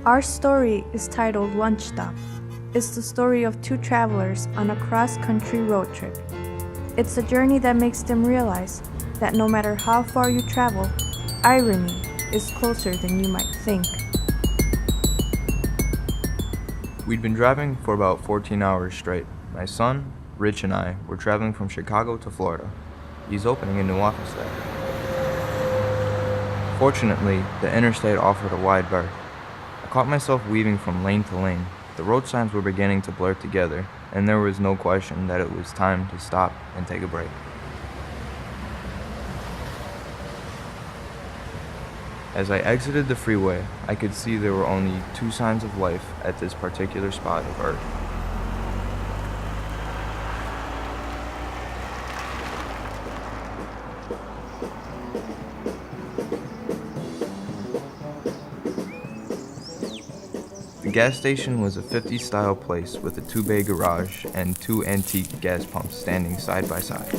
Our story is titled Lunch Stop. It's the story of two travelers on a cross-country road trip. It's a journey that makes them realize that no matter how far you travel, irony is closer than you might think. We'd been driving for about 14 hours straight. My son, Rich, and I were traveling from Chicago to Florida. He's opening a new office there. Fortunately, the interstate offered a wide berth. I caught myself weaving from lane to lane. The road signs were beginning to blur together, and there was no question that it was time to stop and take a break. As I exited the freeway, I could see there were only two signs of life at this particular spot of Earth. The gas station was a 50s style place with a 2-bay garage and 2 antique gas pumps standing side by side.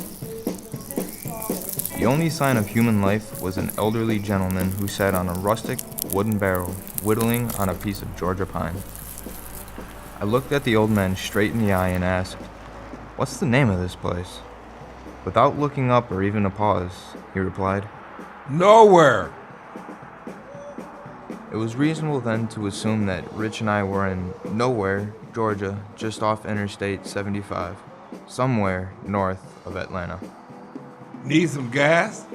The only sign of human life was an elderly gentleman who sat on a rustic wooden barrel, whittling on a piece of Georgia pine. I looked at the old man straight in the eye and asked, "What's the name of this place?" Without looking up or even a pause, he replied, "Nowhere." It was reasonable then to assume that Rich and I were in Nowhere, Georgia, just off Interstate 75, somewhere north of Atlanta. Need some gas?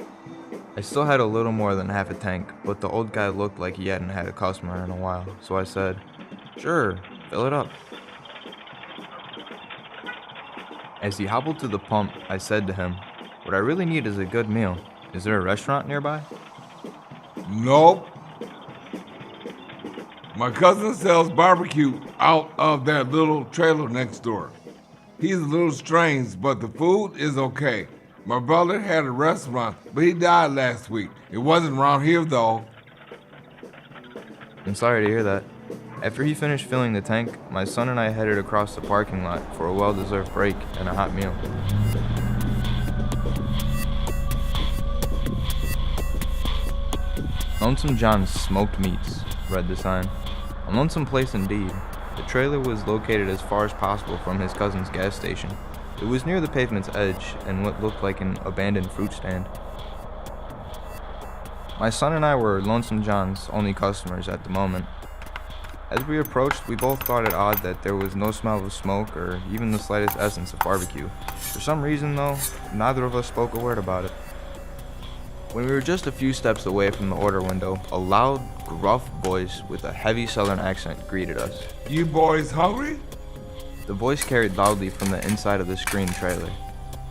I still had a little more than half a tank, but the old guy looked like he hadn't had a customer in a while, so I said, "Sure, fill it up." As he hobbled to the pump, I said to him, "What I really need is a good meal. Is there a restaurant nearby?" Nope. My cousin sells barbecue out of that little trailer next door. He's a little strange, but the food is okay. My brother had a restaurant, but he died last week. It wasn't around here, though. I'm sorry to hear that. After he finished filling the tank, my son and I headed across the parking lot for a well-deserved break and a hot meal. Lonesome John's Smoked Meats, read the sign. A lonesome place indeed. The trailer was located as far as possible from his cousin's gas station. It was near the pavement's edge and what looked like an abandoned fruit stand. My son and I were Lonesome John's only customers at the moment. As we approached, we both thought it odd that there was no smell of smoke or even the slightest essence of barbecue. For some reason, though, neither of us spoke a word about it. When we were just a few steps away from the order window, a loud, gruff voice with a heavy southern accent greeted us. You boys hungry? The voice carried loudly from the inside of the screen trailer.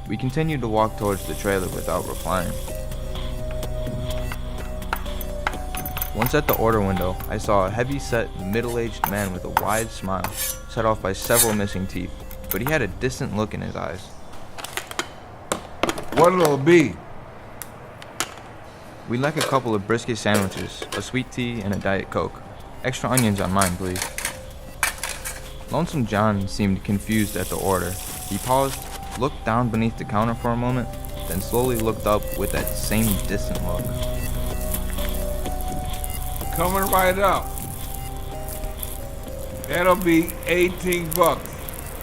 We continued to walk towards the trailer without replying. Once at the order window, I saw a heavy-set, middle-aged man with a wide smile, set off by several missing teeth, but he had a distant look in his eyes. What'll it be? We'd like a couple of brisket sandwiches, a sweet tea, and a Diet Coke. Extra onions on mine, please. Lonesome John seemed confused at the order. He paused, looked down beneath the counter for a moment, then slowly looked up with that same distant look. Coming right up. That'll be $18.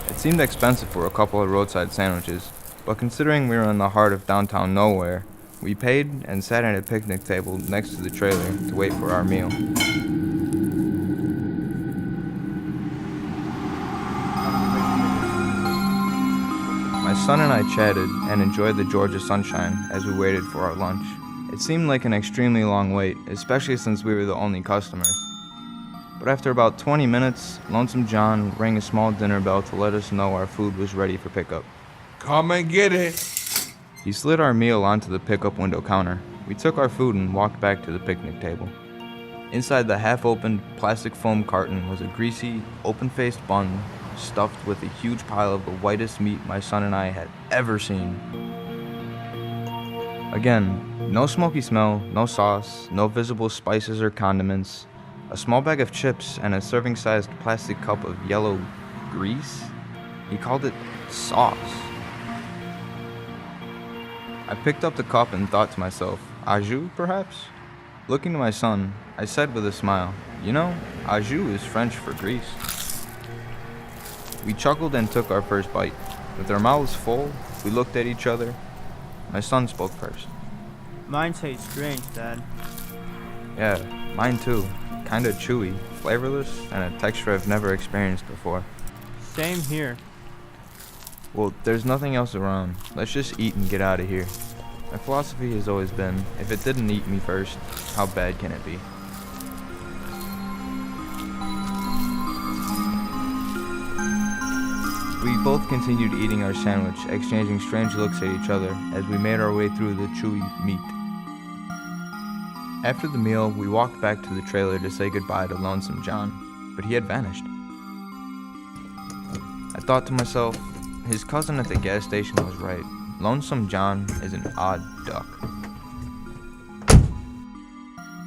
It seemed expensive for a couple of roadside sandwiches, but considering we were in the heart of downtown Nowhere, we paid and sat at a picnic table next to the trailer to wait for our meal. My son and I chatted and enjoyed the Georgia sunshine as we waited for our lunch. It seemed like an extremely long wait, especially since we were the only customers. But after about 20 minutes, Lonesome John rang a small dinner bell to let us know our food was ready for pickup. Come and get it. He slid our meal onto the pickup window counter. We took our food and walked back to the picnic table. Inside the half-opened plastic foam carton was a greasy, open-faced bun stuffed with a huge pile of the whitest meat my son and I had ever seen. Again, no smoky smell, no sauce, no visible spices or condiments, a small bag of chips, and a serving-sized plastic cup of yellow grease? He called it sauce. I picked up the cup and thought to myself, au jus, perhaps? Looking to my son, I said with a smile, You know, au jus is French for grease. We chuckled and took our first bite. With our mouths full, we looked at each other. My son spoke first. Mine tastes strange, Dad. Yeah, mine too. Kinda chewy, flavorless, and a texture I've never experienced before. Same here. Well, there's nothing else around. Let's just eat and get out of here. My philosophy has always been, if it didn't eat me first, how bad can it be? We both continued eating our sandwich, exchanging strange looks at each other as we made our way through the chewy meat. After the meal, we walked back to the trailer to say goodbye to Lonesome John, but he had vanished. I thought to myself, his cousin at the gas station was right. Lonesome John is an odd duck.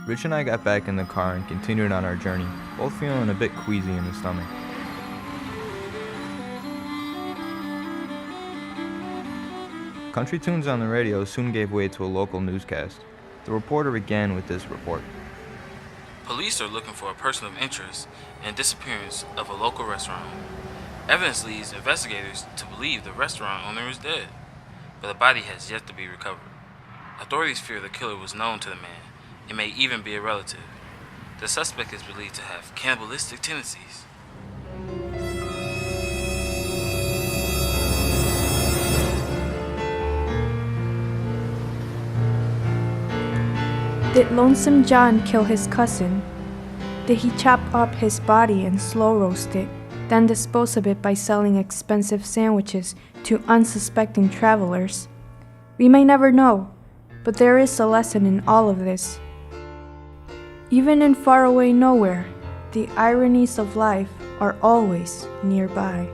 Rich and I got back in the car and continued on our journey, both feeling a bit queasy in the stomach. Country tunes on the radio soon gave way to a local newscast. The reporter began with this report. Police are looking for a person of interest in the disappearance of a local restaurant. Evidence leads investigators to believe the restaurant owner is dead, but the body has yet to be recovered. Authorities fear the killer was known to the man. It may even be a relative. The suspect is believed to have cannibalistic tendencies. Did Lonesome John kill his cousin? Did he chop up his body and slow roast it, then dispose of it by selling expensive sandwiches to unsuspecting travelers? We may never know, but there is a lesson in all of this. Even in faraway nowhere, the ironies of life are always nearby.